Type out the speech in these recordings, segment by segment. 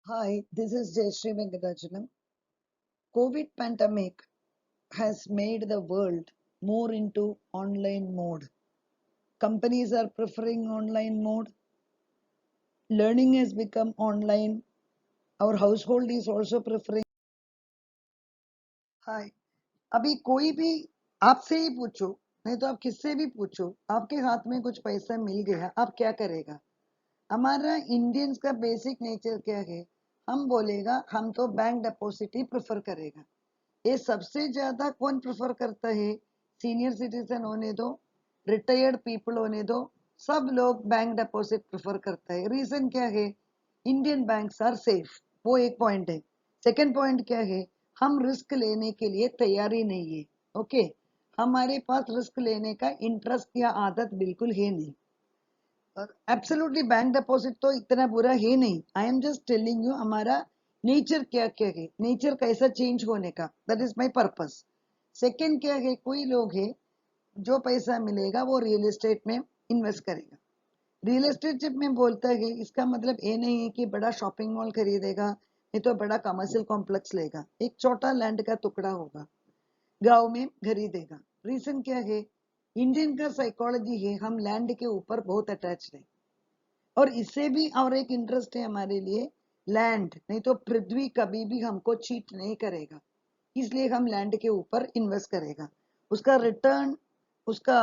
Hi, this is Jayashree Venkatachalam. COVID pandemic has made the world more into online mode. Companies are preferring online mode. Learning has become online. Our household is also preferring. Hi, अभी कोई भी आपसे ही पूछो, नहीं तो आप किससे भी पूछो, आपके हाथ में कुछ पैसा मिल गया, आप क्या करेगा? हमारा इंडियंस का बेसिक नेचर क्या है? हम बोलेगा हम तो बैंक डिपॉजिट ही प्रेफर करेगा। ये सबसे ज्यादा कौन प्रेफर करता है? सीनियर सिटीजन होने दो, रिटायर्ड पीपल होने दो, सब लोग बैंक डिपॉजिट प्रेफर करता है। रीजन क्या है? इंडियन बैंक्स आर सेफ, वो एक पॉइंट है। सेकंड पॉइंट क्या है? हम रिस्क लेने के लिए तैयार ही नहीं है। ओके, हमारे पास रिस्क लेने का इंटरेस्ट या आदत बिल्कुल है नहीं। एब्सोल्युटली बैंक डिपॉजिट तो इतना बुरा है नहीं। I am just telling you हमारा नेचर क्या क्या है, नेचर कैसा चेंज होने का, that is my purpose. Second क्या है? कोई लोग है जो पैसा मिलेगा वो रियल एस्टेट में इन्वेस्ट करेगा। रियल एस्टेट जब मैं बोलता है इसका मतलब ये नहीं है कि बड़ा शॉपिंग मॉल खरीदेगा, नहीं तो बड़ा कमर्शियल कॉम्प्लेक्स लेगा। एक छोटा लैंड का टुकड़ा होगा, गांव में खरीदेगा। रीजन क्या है? इंडियन का साइकोलॉजी है, हम लैंड के ऊपर बहुत अटैच है। और इससे भी और एक इंटरेस्ट है हमारे लिए, लैंड नहीं तो पृथ्वी कभी भी हमको चीट नहीं करेगा, इसलिए हम लैंड के ऊपर इन्वेस्ट करेगा। उसका रिटर्न, उसका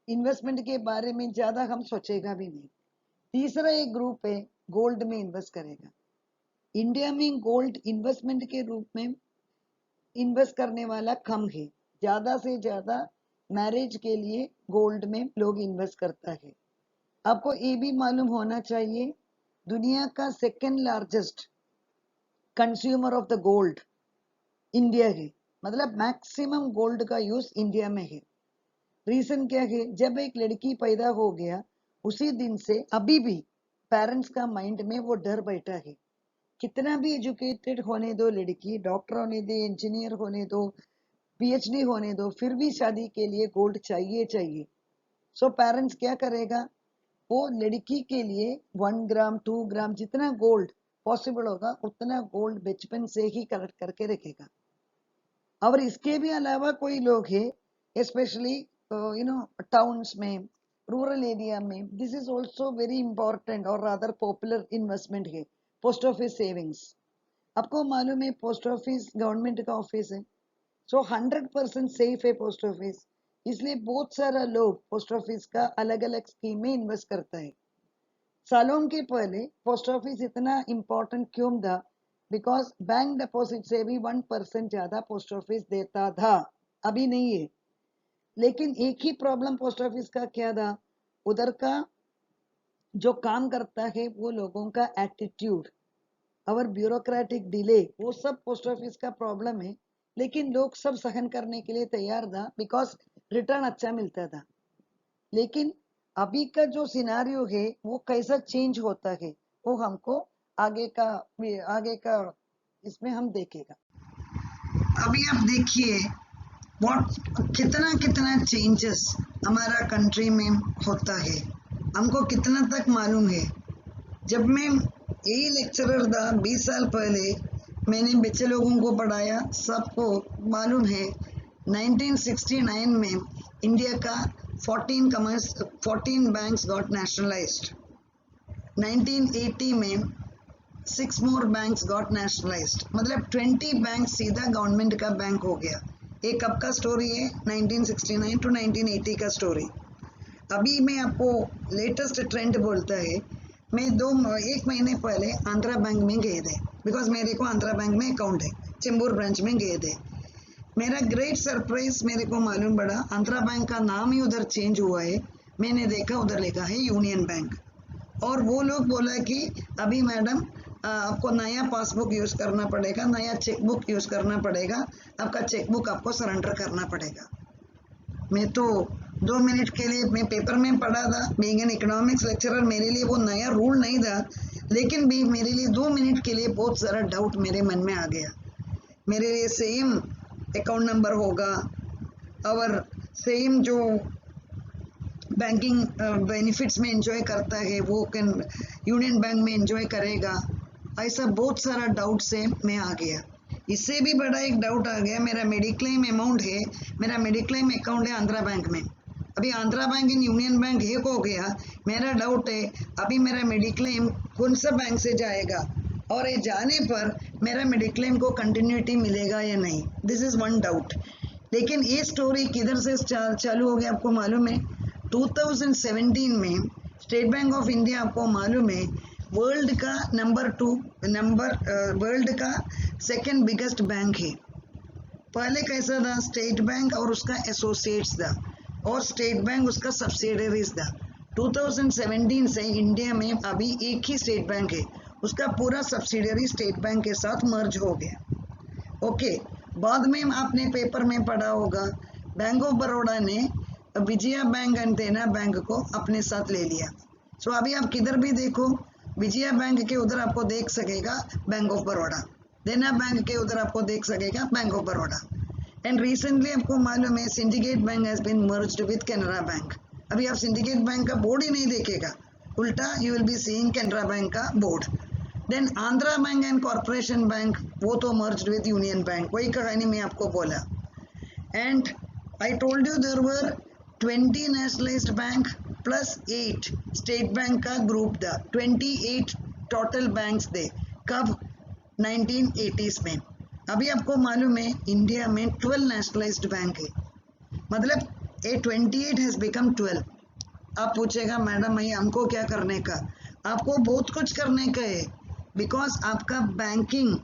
इन्वेस्टमेंट के बारे में ज्यादा हम सोचेगा भी नहीं। तीसरा एक ग्रुप है, गोल्ड में इन्वेस्ट करेगा। इंडिया में गोल्ड इन्वेस्टमेंट के रूप में इन्वेस्ट करने वाला कम है। ज्यादा से ज्यादा मैरिज के लिए गोल्ड में लोग इन्वेस्ट करता है। आपको ये भी मालूम होना चाहिए, दुनिया का second largest consumer of the gold India है। मतलब मैक्सिमम गोल्ड का यूज इंडिया में है। रीजन क्या है? जब एक लड़की पैदा हो गया उसी दिन से अभी भी पेरेंट्स का माइंड में वो डर बैठा है। कितना भी एजुकेटेड होने दो लड़की, डॉक्टर होने दे, इंजीनियर होने दो, पीएचडी होने दो, फिर भी शादी के लिए गोल्ड चाहिए चाहिए। सो पेरेंट्स क्या करेगा? वो लड़की के लिए 1 ग्राम 2 ग्राम जितना गोल्ड पॉसिबल होगा उतना गोल्ड बचपन से ही कलेक्ट करके रखेगा। और इसके भी अलावा कोई लोग हैं स्पेशली टाउन्स में, रूरल एरिया में, this is also very important और रादर पॉपुलर इन्वेस्टमेंट है, पोस्ट ऑफिस सेविंग्स। आपको मालूम है पोस्ट ऑफिस गवर्नमेंट का ऑफिस है, सो 100% सेफ है पोस्ट ऑफिस। इसलिए बहुत सारा लोग पोस्ट ऑफिस का अलग अलग स्कीम में इन्वेस्ट करता है। सालों के पहले पोस्ट ऑफिस इतना इम्पोर्टेंट क्यों था? बिकॉज बैंक डिपॉजिट से भी 1% ज्यादा पोस्ट ऑफिस देता था, अभी नहीं है। लेकिन एक ही प्रॉब्लम पोस्ट ऑफिस का क्या था? उधर का जो काम करता है वो लोगों का एटीट्यूड और ब्यूरोक्रेटिक डिले, वो सब पोस्ट ऑफिस का प्रॉब्लम है। लेकिन लोग सब सहन करने के लिए तैयार था बिकॉज रिटर्न अच्छा मिलता था। लेकिन अभी का जो सिनारियो है वो कैसा चेंज होता है वो हमको आगे का आगे का इसमें हम देखेगा। अभी आप देखिए व्हाट कितना कितना चेंजेस हमारा कंट्री में होता है, हमको कितना तक मालूम है। जब मैं यही लेक्चरर था 20 साल पहले, मैंने बच्चे लोगों को पढ़ाया, सबको मालूम है 1969 में इंडिया का 14 बैंक्स गॉट नेशनलाइज्ड। 1980 में 6 मोर बैंक्स गॉट नेशनलाइज्ड, मतलब 20 बैंक सीधा गवर्नमेंट का बैंक हो गया। ये कब का स्टोरी है? 1969 टू 1980 का स्टोरी। अभी मैं आपको लेटेस्ट ट्रेंड बोलता है। मैं 1 महीने पहले आंध्रा बैंक में गए थे, बिकॉज मेरे को आंध्रा बैंक में अकाउंट है, चेंबूर ब्रांच में गए थे। मेरा ग्रेट सरप्राइज मेरे को मालूम पड़ा आंध्रा बैंक का नाम ही उधर चेंज हुआ है। मैंने देखा उधर लिखा है यूनियन बैंक, और वो लोग बोला कि अभी मैडम आपको नया पासबुक यूज करना पड़ेगा, नया चेकबुक यूज करना पड़ेगा, आपका चेकबुक आपको सरेंडर करना पड़ेगा। मैं तो 2 मिनट के लिए, मैं पेपर में पढ़ा था, बीइंग एन इकोनॉमिक्स लेक्चरर मेरे लिए वो नया रूल नहीं था, लेकिन भी मेरे लिए 2 मिनट के लिए बहुत सारा डाउट मेरे मन में आ गया। मेरे लिए सेम अकाउंट नंबर होगा और सेम जो बैंकिंग बेनिफिट्स में एंजॉय करता है वो कैन यूनियन बैंक में एंजॉय करेगा। ऐसा बहुत सारा डाउट से मैं आ गया। इससे भी बड़ा एक डाउट आ गया, मेरा मेडिक्लेम अमाउंट है, मेरा मेडिक्लेम अकाउंट है आंध्रा बैंक में, अभी Andhra bank in union bank एक हो गया। मेरा डाउट है अभी मेरा मेडिक्लेम कौन सा बैंक से जाएगा और ये जाने पर मेरा मेडिक्लेम को कंटिन्यूटी मिलेगा या नहीं, दिस इज वन डाउट। लेकिन ये स्टोरी किधर से चालू हो गया आपको मालूम है? 2017 में स्टेट बैंक ऑफ इंडिया आपको मालूम है वर्ल्ड का वर्ल्ड का सेकंड बिगेस्ट बैंक है। पहले कैसा था? स्टेट बैंक और उसका एसोसिएट्स था और स्टेट बैंक उसका सब्सिडरीज था। 2017 से इंडिया में अभी एक ही स्टेट बैंक है, उसका पूरा सब्सिडरी स्टेट बैंक के साथ मर्ज हो गया। ओके, बाद में आपने पेपर में पढ़ा होगा बैंक ऑफ बड़ौदा ने विजया बैंक एंड देना बैंक को अपने साथ ले लिया। सो अभी आप किधर भी देखो विजया बैंक के उधर आपको देख सकेगा बैंक ऑफ बड़ौदा, देना बैंक के उधर आपको देख सकेगा Bank of Baroda. And recently आपको मालूम है Syndicate Bank has been merged with Canara Bank. अभी आप सिंडिकेट बैंक का बोर्ड ही नहीं देखेगा, उल्टा you will be seeing Canara Bank का board. Then Andhra Bank and Corporation Bank वो तो मर्ज्ड विद यूनियन बैंक, वही कहानी मैं आपको बोला। And I told you there were 20 nationalised bank plus 8 state bank का ग्रुप था, 28 टोटल बैंक्स थे। कब? 1980s में। अभी आपको मालूम है इंडिया में 12 नेशनलाइज्ड बैंक है, मतलब ये 28 हैज बिकम 12। आप पूछेगा मैडम भाई हमको क्या करने का? आपको बहुत कुछ करने का है, बिकॉज आपका banking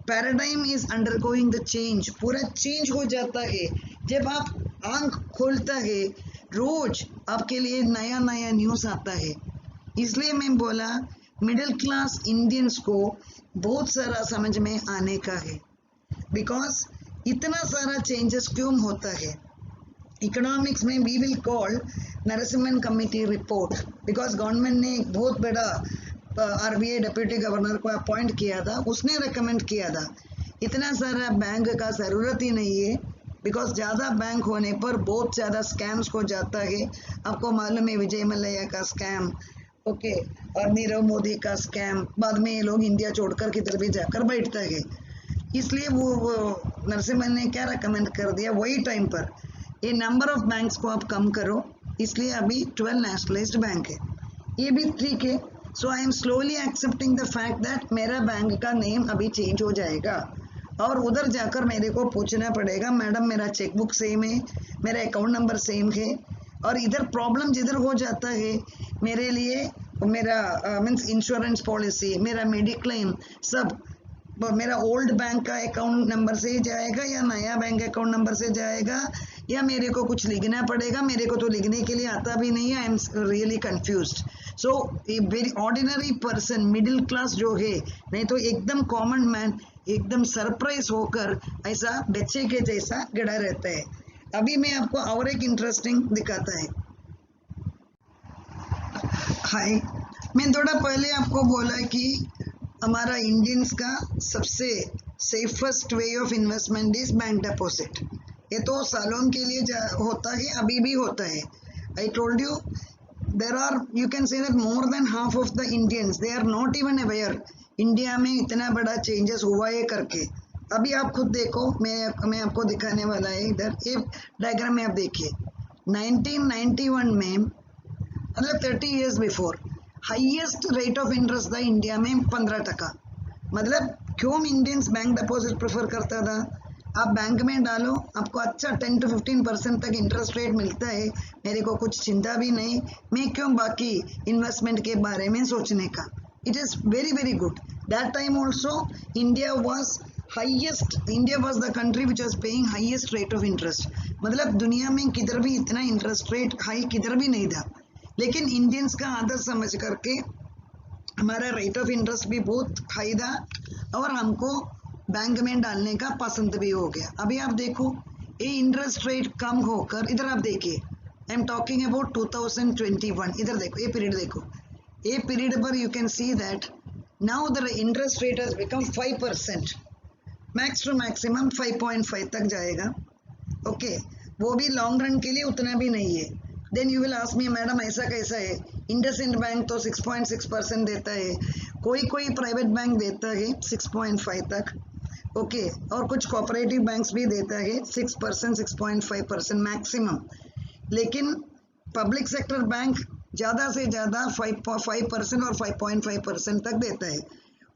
paradigm is undergoing the change, पूरा चेंज हो जाता है। जब आप आंख खोलता है रोज आपके लिए नया नया न्यूज़ आता है। इसलिए मैं बोला मिडिल क्लास इंडियंस को बहुत सारा समझ में आने का है, बिकॉज इतना सारा चेंजेस क्यों होता है। इकोनॉमिक्स में we will call Narasimhan committee report, because government ने एक बहुत बड़ा आरबीआई डिप्टी गवर्नर को अपॉइंट किया था, उसने रिकमेंड किया था इतना सारा बैंक का ज़रूरत ही नहीं है, बिकॉज ज़्यादा बैंक होने पर बहुत ज़्यादा स्कैम्स हो जाता है। आपको मालूम है विजय मल्ल्या का स्कैम, ओके, और नीरव मोदी का स्कैम, बाद में ये लोग इंडिया छोड़कर किधर भी जाकर बैठता है। इसलिए वो नरसिम्हन ने क्या रिकमेंड कर दिया वही टाइम पर ये नंबर ऑफ बैंक्स को आप कम करो, इसलिए अभी 12 नेशनलाइज्ड बैंक है, ये भी ठीक है। So I am slowly accepting the fact that मेरा बैंक का नेम अभी चेंज हो जाएगा और उधर जाकर मेरे को पूछना पड़ेगा मैडम मेरा चेकबुक सेम है, मेरा अकाउंट नंबर सेम है, और इधर प्रॉब्लम जिधर हो जाता है मेरे लिए मेरा मीन्स इंश्योरेंस पॉलिसी, मेरा मेडिक्लेम सब मेरा ओल्ड बैंक का अकाउंट नंबर से जाएगा या नया बैंक अकाउंट नंबर से जाएगा, या मेरे को कुछ लिखना पड़ेगा, मेरे को तो लिखने के लिए आता भी नहीं है, I am really confused. So a very ordinary person middle class जो है, नहीं तो एकदम कॉमन मैन एकदम सरप्राइज होकर ऐसा बच्चे के जैसा गड़ा रहता है। अभी मैं आपको और एक इंटरेस्टिंग दिखाता है। हाय, मैं थोड़ा पहले आपको बोला कि हमारा इंडियंस का सबसे safest way of investment is bank deposit. ये तो सालों के लिए होता है, अभी भी होता है। I told you there are, you can say that more than half of the Indians they are not even aware India में इतना बड़ा चेंजेस हुआ है करके। अभी आप खुद देखो, मैं आपको दिखाने वाला है, इधर ये डायग्राम में आप देखिए 1991 में, मतलब 30 years before highest rate of interest था इंडिया में 15%। मतलब क्यों इंडियंस बैंक डिपॉजिट प्रेफर करता था? आप बैंक में डालो, आपको अच्छा 10 to 15% तक इंटरेस्ट रेट मिलता है, मेरे को कुछ चिंता भी नहीं, मैं क्यों बाकी इन्वेस्टमेंट के बारे में सोचने का। It is very very good. That time also India was the country which was paying highest rate of interest. मतलब दुनिया में किधर भी इतना इंटरेस्ट रेट हाई किधर भी नहीं था, लेकिन इंडियंस का आदत समझ करके हमारा रेट ऑफ इंटरेस्ट भी बहुत हाई था और हमको बैंक में डालने का पसंद भी हो गया। अभी आप देखो ये इंटरेस्ट रेट कम होकर, इधर आप देखिए, आई एम टॉकिंग अबाउट 2021, इधर देखो ये पीरियड देखो, ये पीरियड पर you can see that now the interest rate has become 5%, max to maximum 5.5 तक जाएगा। ओके, वो भी लॉन्ग रन के लिए उतना भी नहीं है, then you will ask me madam ऐसा कैसा है, इंडसइंड बैंक तो 6.6% देता है, कोई कोई प्राइवेट बैंक देता है 6.5 तक, ओके, और कुछ कोऑपरेटिव बैंक्स भी देता है 6%, 6.5% मैक्सिमम, लेकिन पब्लिक सेक्टर बैंक ज़्यादा से ज़्यादा 5% और 5.5% तक देता है,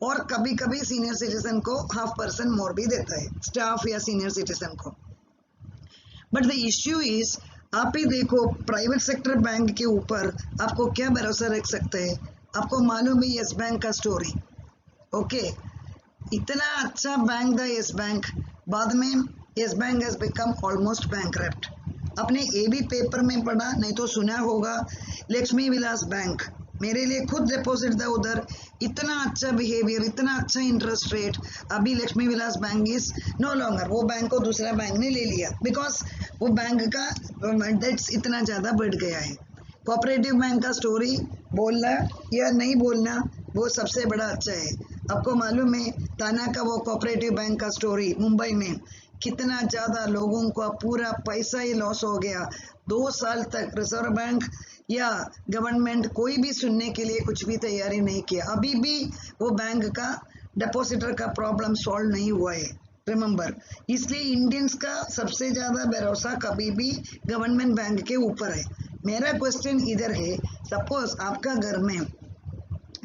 और कभी कभी सीनियर सिटीजन को 0.5% मोर भी देता है, स्टाफ या सीनियर सिटीजन को। बट द इश्यू इज, आप ही देखो प्राइवेट सेक्टर बैंक के ऊपर आपको क्या भरोसा रख सकते हैं? आपको मालूम है यस बैंक का स्टोरी, ओके, इतना अच्छा बैंक था यस बैंक, बाद में yes bank has become almost bankrupt. आपने ये भी पेपर में पढ़ा, नहीं तो सुना होगा, लक्ष्मी विलास बैंक, मेरे लिए खुद डिपॉजिट था उधर, इतना अच्छा बिहेवियर, इतना अच्छा इंटरेस्ट रेट। अभी Lakshmi Vilas bank is no longer, वो बैंक को दूसरा बैंक ने ले लिया, बिकॉज वो बैंक का डेट्स इतना ज़्यादा बढ़ गया है। कोऑपरेटिव बैंक का स्टोरी बोलना या नहीं बोलना वो सबसे बड़ा अच्छा है। आपको मालूम है ताना का वो कोऑपरेटिव बैंक का स्टोरी मुंबई में कितना ज़्यादा लोगों का पूरा पैसा ही लॉस हो गया। 2 साल तक रिजर्व बैंक या गवर्नमेंट कोई भी सुनने के लिए कुछ भी तैयारी नहीं किया। अभी भी वो बैंक का डिपॉजिटर का प्रॉब्लम सॉल्व नहीं हुआ है, रिमेंबर। इसलिए इंडियंस का सबसे ज़्यादा भरोसा कभी भी गवर्नमेंट बैंक के ऊपर है। मेरा क्वेश्चन इधर है, सपोज आपका घर में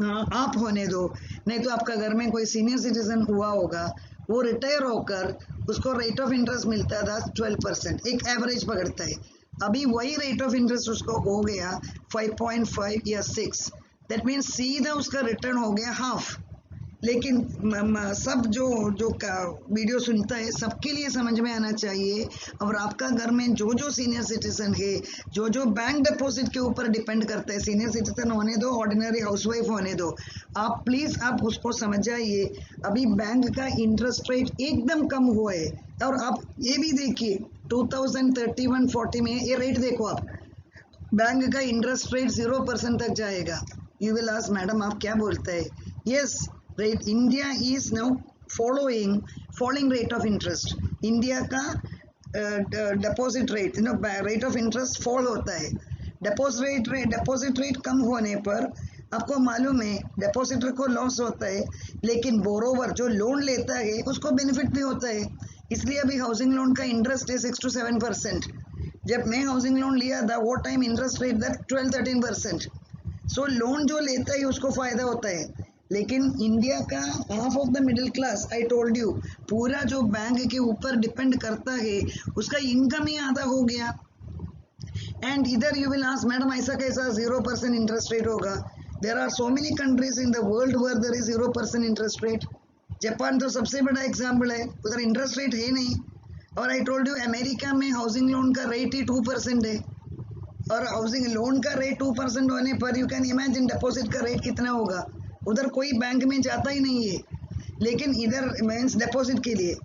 आप होने दो, नहीं तो आपका घर में कोई सीनियर सिटीजन हुआ होगा, वो रिटायर होकर उसको रेट ऑफ इंटरेस्ट मिलता था 12%, एक एवरेज पकड़ता है। अभी वही रेट ऑफ इंटरेस्ट उसको हो गया 5.5 या 6, दैट मीन्स सीधा उसका रिटर्न हो गया हाफ। लेकिन सब जो जो वीडियो सुनता है सबके लिए समझ में आना चाहिए, और आपका घर में जो जो सीनियर सिटीजन है, जो जो बैंक डिपॉजिट के ऊपर डिपेंड करता है, सीनियर सिटीजन होने दो, ऑर्डिनरी हाउसवाइफ होने दो, आप प्लीज आप उसको समझ जाइए, अभी बैंक का इंटरेस्ट रेट एकदम कम हुआ है। और आप ये भी देखिए 2031-40 में ये रेट देखो, आप बैंक का इंटरेस्ट रेट 0% तक जाएगा। यू विल आस्क मैडम आप क्या बोलते हैं? Yes, rate India is now following falling rate of interest. India का deposit rate, rate of interest fall होता है। डिपॉजिट रेट कम होने पर आपको मालूम है डिपॉजिटर को लॉस होता है, लेकिन बोरोवर जो लोन लेता है उसको बेनिफिट भी होता है। इसलिए अभी हाउसिंग लोन का इंटरेस्ट है 6 to 7%। जब मैं हाउसिंग लोन लिया था वो टाइम इंटरेस्ट रेट था 12-13%। सो लोन जो लेता है उसको फायदा होता है, लेकिन इंडिया का half of the middle class, I told you, पूरा जो बैंक के ऊपर डिपेंड करता है उसका इनकम ही आधा हो गया। एंड इधर यू विल आस्क मैडम ऐसा कैसा 0% इंटरेस्ट रेट होगा? There are so many countries in the world where there is 0% interest rate. Japan तो सबसे बड़ा एग्जाम्पल है, उधर इंटरेस्ट रेट है नहीं। और आई टोल्ड यू अमेरिका में हाउसिंग लोन का रेट ही 2% है, और हाउसिंग लोन का रेट 2% होने पर यू कैन इमेजिन डिपॉजिट का रेट कितना होगा। उधर कोई बैंक में जाता ही नहीं है, लेकिन इधर मीन्स डिपॉजिट के लिए।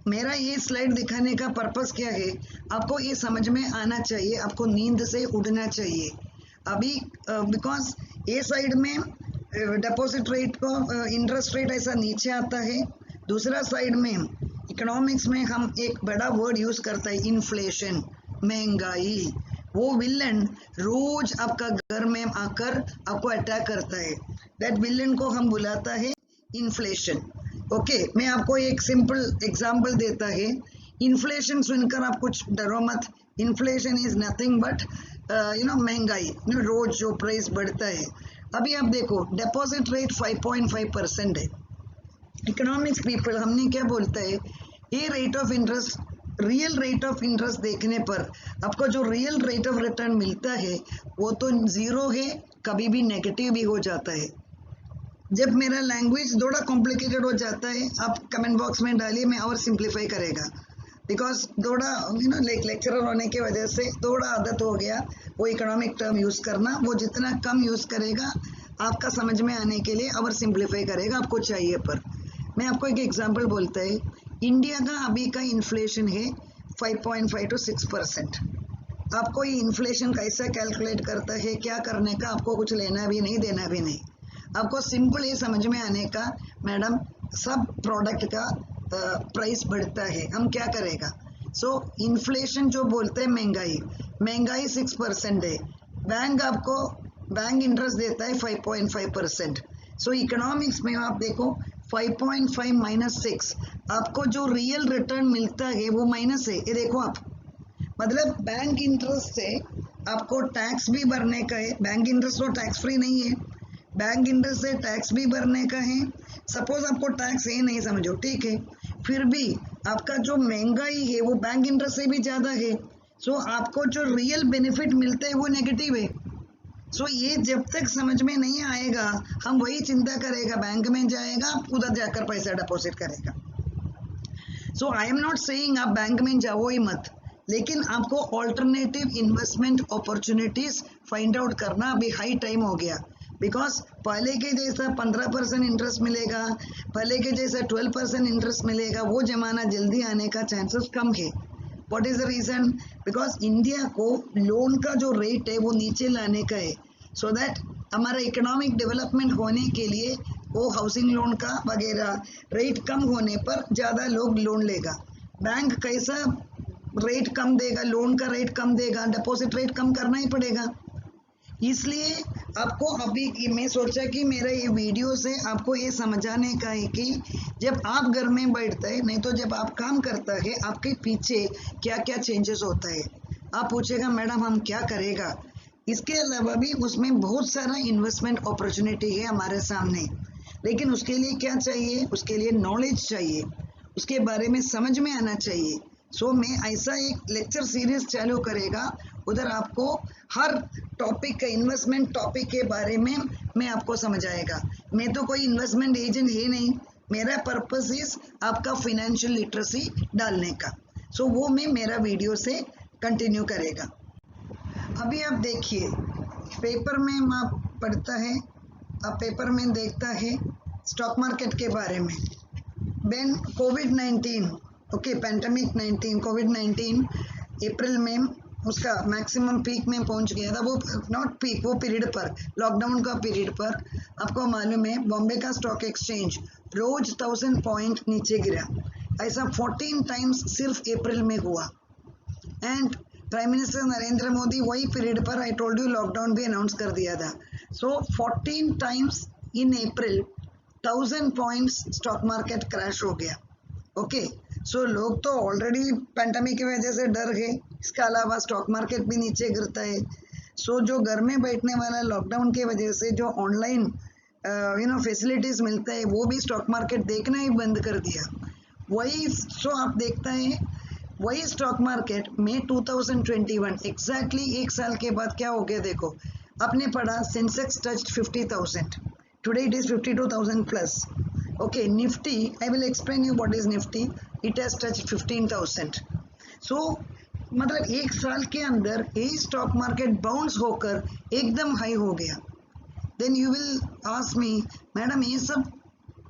मेरा ये स्लाइड दिखाने का पर्पस क्या है, आपको ये समझ में आना चाहिए, आपको नींद से उठना चाहिए अभी, बिकॉज ये साइड में डिपॉजिट रेट को इंटरेस्ट रेट ऐसा नीचे आता है, दूसरा साइड में इकोनॉमिक्स में हम एक बड़ा वर्ड यूज करता है इन्फ्लेशन, महंगाई। वो विलन रोज आपका घर में आकर आपको अटैक करता है, दैट विलन को हम बुलाता है इन्फ्लेशन। ओके, मैं आपको एक सिंपल एग्जांपल देता है। इन्फ्लेशन सुनकर आप कुछ डरो मत, इन्फ्लेशन इज नथिंग बट महंगाई, रोज जो प्राइस बढ़ता है। अभी आप देखो डिपॉजिट रेट 5.5% है। इकोनॉमिक्स पीपल हमने क्या बोलता है, ये rate of interest, real rate of interest देखने पर आपको जो रियल रेट ऑफ रिटर्न मिलता है वो तो जीरो है, कभी भी नेगेटिव भी हो जाता है। जब मेरा लैंग्वेज थोड़ा कॉम्प्लिकेटेड हो जाता है आप कमेंट बॉक्स में डालिए, मैं और सिंप्लीफाई करेगा, बिकॉज थोड़ा लेक्चरर होने की वजह से थोड़ा आदत हो गया वो इकोनॉमिक टर्म यूज़ करना। वो जितना कम यूज़ करेगा आपका समझ में आने के लिए और सिंप्लीफाई करेगा, आपको चाहिए। पर मैं आपको एक एग्जांपल बोलता है, इंडिया का अभी का इन्फ्लेशन है 5.5 to 6%। आपको ये इन्फ्लेशन कैसा कैलकुलेट करता है, क्या करने का आपको कुछ लेना भी नहीं देना भी नहीं, आपको सिंपल ये समझ में आने का, मैडम सब प्रोडक्ट का प्राइस बढ़ता है, हम क्या करेगा। सो इन्फ्लेशन जो बोलते हैं महंगाई, महंगाई 6% है, बैंक इंटरेस्ट देता है 5.5%। सो इकोनॉमिक्स में आप देखो 5.5 माइनस 6, आपको जो रियल रिटर्न मिलता है वो माइनस है, ये देखो आप। मतलब बैंक इंटरेस्ट से आपको टैक्स भी भरने का है, बैंक इंटरेस्ट तो टैक्स फ्री नहीं है, बैंक इंटरेस्ट से टैक्स भी भरने का है। सपोज आपको टैक्स है नहीं समझो, ठीक है, फिर भी आपका जो महंगाई है वो बैंक इंटरेस्ट से भी ज्यादा है। सो आपको जो रियल बेनिफिट मिलता है वो नेगेटिव है। सो ये जब तक समझ में नहीं आएगा हम वही चिंता करेगा, बैंक में जाएगा उधर जाकर पैसा डिपॉजिट करेगा। सो आई एम नॉट सेइंग आप बैंक में जाओ ही मत, लेकिन आपको alternative investment opportunities find out करना अभी हाई टाइम हो गया। बिकॉज पहले के जैसा 15% इंटरेस्ट मिलेगा, पहले के जैसा 12% इंटरेस्ट मिलेगा, वो जमाना जल्दी आने का चांसेस कम है। What is the reason? Because India को लोन का जो रेट है वो नीचे लाने का है, सो दैट हमारा इकोनॉमिक डेवलपमेंट होने के लिए वो हाउसिंग लोन का वगैरह रेट कम होने पर ज़्यादा लोग लोन लेगा। बैंक कैसा रेट कम देगा, लोन का रेट कम देगा, डिपॉजिट रेट कम करना ही पड़ेगा। इसलिए आपको अभी मैं सोचा कि मेरा ये वीडियो से आपको ये समझाने का है कि जब आप घर में बैठते हैं, नहीं तो जब आप काम करता है, आपके पीछे क्या क्या चेंजेस होता है। आप पूछेगा मैडम हम क्या करेगा, इसके अलावा भी उसमें बहुत सारा इन्वेस्टमेंट अपॉर्चुनिटी है हमारे सामने, लेकिन उसके लिए क्या चाहिए? उसके लिए नॉलेज चाहिए, उसके बारे में समझ में आना चाहिए। सो मैं ऐसा एक लेक्चर सीरीज चालू करेगा, उधर आपको हर टॉपिक का इन्वेस्टमेंट टॉपिक के बारे में मैं आपको समझाएगा। मैं तो कोई इन्वेस्टमेंट एजेंट है नहीं, मेरा पर्पस इज आपका फाइनेंशियल लिटरेसी डालने का। सो वो मैं मेरा वीडियो से कंटिन्यू करेगा। अभी आप देखिए पेपर में आप पढ़ता है, आप पेपर में देखता है स्टॉक मार्केट के बारे में। व्हेन कोविड-19 ओके पैंडेमिक 19 कोविड-19 अप्रैल में उसका मैक्सिमम पीक में पहुंच गया था। वो नॉट पीक, वो पीरियड पर, लॉकडाउन का पीरियड पर आपको मालूम है बॉम्बे का स्टॉक एक्सचेंज रोज 1000 पॉइंट नीचे गिरा। ऐसा 14 टाइम्स सिर्फ अप्रैल में हुआ। And prime minister Narendra Modi वही पीरियड पर आई टोल्ड यू लॉकडाउन भी अनाउंस कर दिया था। सो 14 times in April 1000 points stock market crash हो गया। ओके सो लोग तो ऑलरेडी पैंडेमिक की वजह से डर गए, इसके अलावा स्टॉक मार्केट भी नीचे गिरता है। सो जो घर में बैठने वाला लॉकडाउन की वजह से जो ऑनलाइन फैसिलिटीज मिलता है वो भी स्टॉक मार्केट देखना ही बंद कर दिया। वही सो आप देखता है वही स्टॉक मार्केट में 2021 एग्जैक्टली एक साल के बाद क्या हो गया देखो। आपने पढ़ा Sensex touched 50,000, today it is 52,000 plus. Okay, Nifty, I will explain you what is Nifty. It has touched 15,000. So, मतलब एक साल के अंदर यही स्टॉक मार्केट बाउंस होकर एकदम हाई हो गया। Then you will ask me madam ये सब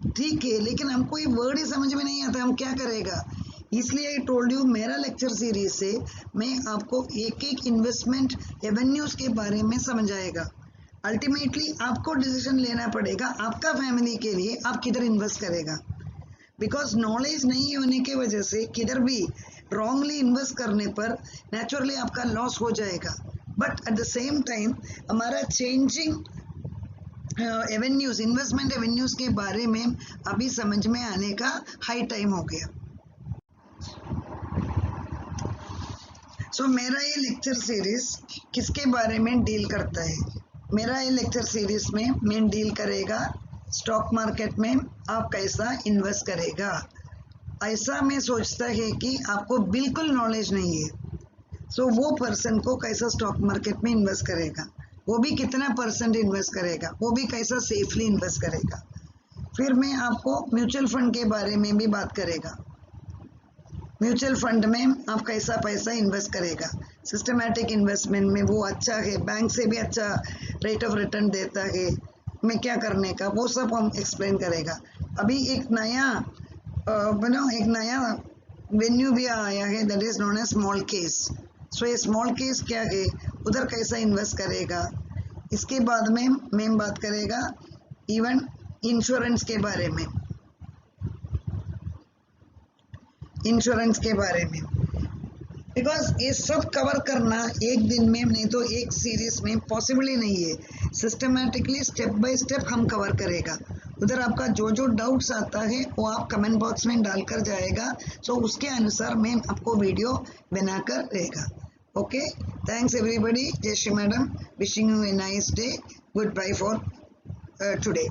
ठीक है लेकिन हमको ये वर्ड ही समझ में नहीं आता, हम क्या करेगा? इसलिए आई टोल्ड यू मेरा लेक्चर सीरीज से मैं आपको एक एक इन्वेस्टमेंट एवेन्यूज के बारे में समझाएगा। अल्टीमेटली आपको डिसीजन लेना पड़ेगा आपका फैमिली के लिए आप किधर इन्वेस्ट करेगा। बिकॉज नॉलेज नहीं होने की वजह से किधर भी रॉन्गली इन्वेस्ट करने पर नेचुरली आपका लॉस हो जाएगा। But at the same time हमारा चेंजिंग एवेन्यूज इन्वेस्टमेंट एवेन्यूज के बारे में अभी समझ में आने का हाई टाइम हो गया। सो मेरा ये लेक्चर सीरीज किसके बारे में डील करता है? मेरा ये लेक्चर सीरीज में मैं डील करेगा स्टॉक मार्केट में आप कैसा इन्वेस्ट करेगा। ऐसा मैं सोचता है कि आपको बिल्कुल नॉलेज नहीं है, सो वो पर्सन को कैसा स्टॉक मार्केट में इन्वेस्ट करेगा, वो भी कितना परसेंट इन्वेस्ट करेगा, वो भी कैसा सेफली इन्वेस्ट करेगा। फिर मैं आपको म्यूचुअल फंड के बारे में भी बात करेगा। म्यूचुअल फंड में आप कैसा पैसा इन्वेस्ट करेगा, सिस्टमैटिक इन्वेस्टमेंट में वो अच्छा है, बैंक से भी अच्छा रेट ऑफ रिटर्न देता है, में क्या करने का वो सब हम एक्सप्लेन करेगा। अभी एक नया एक नया वेन्यू भी आया है that is known as small case. So ये स्मॉल केस क्या है, उधर कैसा इन्वेस्ट करेगा। इसके बाद में मैं बात करेगा इवन इंश्योरेंस के बारे में, इंश्योरेंस के बारे में। बिकॉज ये सब कवर करना एक दिन में नहीं तो एक सीरीज में पॉसिबल ही नहीं है। सिस्टमेटिकली स्टेप बाय स्टेप हम कवर करेगा। उधर आपका जो जो डाउट्स आता है वो आप कमेंट बॉक्स में डालकर जाएगा, सो उसके अनुसार मैं आपको वीडियो बनाकर रहेगा। Okay, thanks everybody. जय Shri madam, wishing you a nice day. Goodbye for today.